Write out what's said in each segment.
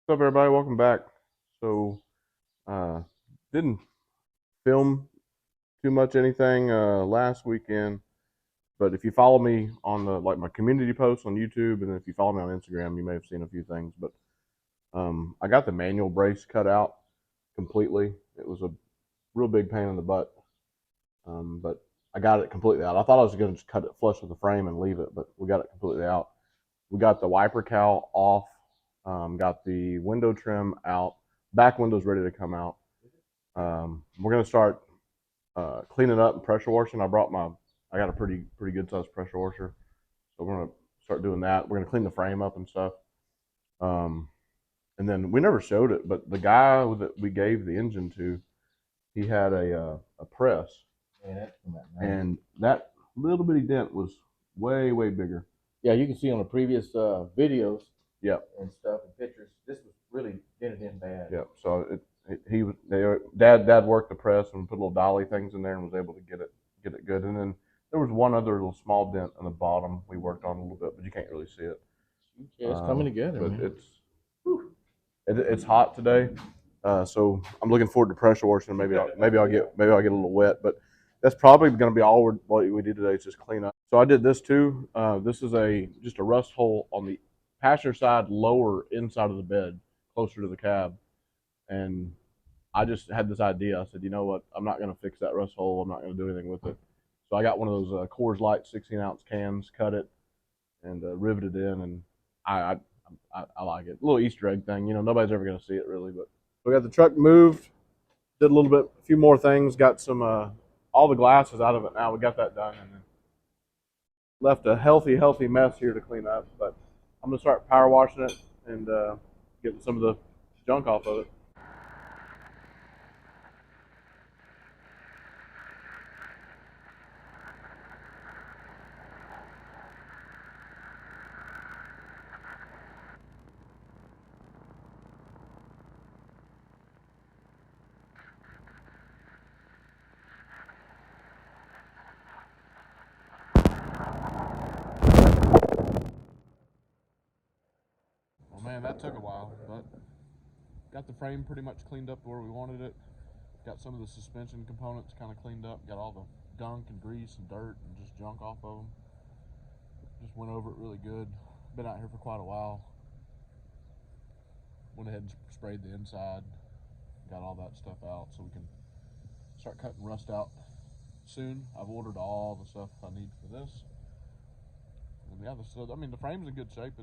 What's up, everybody? Welcome back. So, uh, didn't film too much anything last weekend, but if you follow me on the my community posts on YouTube, and if you follow me on Instagram, you may have seen a few things. But I got the manual brace cut out completely. It was a real big pain in the butt, but I got it completely out. I thought I was going to just cut it flush with the frame and leave it, but we got it completely out. We got the wiper cowl off. Got the window trim out. Back window's ready to come out. We're gonna start cleaning up and pressure washing. I got a pretty good sized pressure washer, so we're gonna start doing that. We're gonna clean the frame up and stuff. Um, and then we never showed it, but the guy that we gave the engine to, he had a press, and that little bitty dent was way bigger. Yeah, you can see on the previous videos Yep. and stuff and pictures, this was really dented in bad. Yep. So Dad worked the press and put little dolly things in there and was able to get it good. And then there was one other little small dent on the bottom we worked on a little bit, but you can't really see it. Yeah, it's coming together, But man. it's hot today, so I'm looking forward to pressure washing. Maybe I'll get a little wet, but that's probably going to be all what we did today is just clean up. So I did this too. This is just a rust hole on the passenger side, lower inside of the bed, closer to the cab, and I just had this idea. I said, you know what? I'm not going to fix that rust hole. I'm not going to do anything with it. So I got one of those Coors Light 16-ounce cans, cut it, and riveted in, and I like it. A little Easter egg thing. You know, nobody's ever going to see it really, but we got the truck moved. Did a few more things. Got some all the glasses out of it now. We got that done, and then left a healthy mess here to clean up. But I'm gonna start power washing it and getting some of the junk off of it. Well, man, that took a while, but got the frame pretty much cleaned up where we wanted it. Got some of the suspension components kind of cleaned up. Got all the gunk and grease and dirt and just junk off of them. Just went over it really good. Been out here for quite a while. Went ahead and sprayed the inside. Got all that stuff out so we can start cutting rust out soon. I've ordered all the stuff I need for this. And yeah, the frame's in good shape.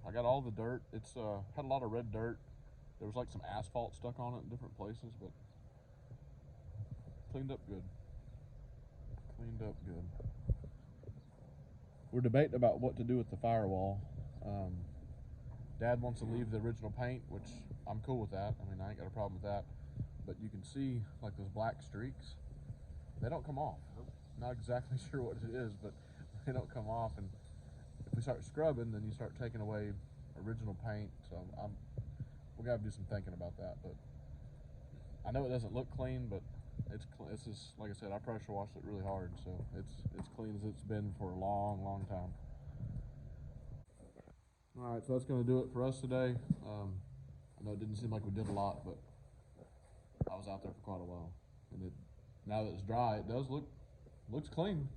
I got all the dirt. It's had a lot of red dirt. There was like some asphalt stuck on it in different places, but cleaned up good. Cleaned up good. We're debating about what to do with the firewall. Dad wants to leave the original paint, which I'm cool with that. I mean, I ain't got a problem with that. But you can see like those black streaks. They don't come off. Not exactly sure what it is, but they don't come off. And if we start scrubbing, then you start taking away original paint. So we got to do some thinking about that. But I know it doesn't look clean, but it's just like I said. I pressure washed it really hard, so it's clean as it's been for a long time. All right, so that's going to do it for us today. I know it didn't seem like we did a lot, but I was out there for quite a while, and now that it's dry, it does looks clean.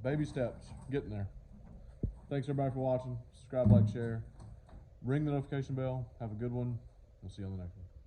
Baby steps, getting there. Thanks everybody for watching. Subscribe, like, share, ring the notification bell. Have a good one. We'll see you on the next one.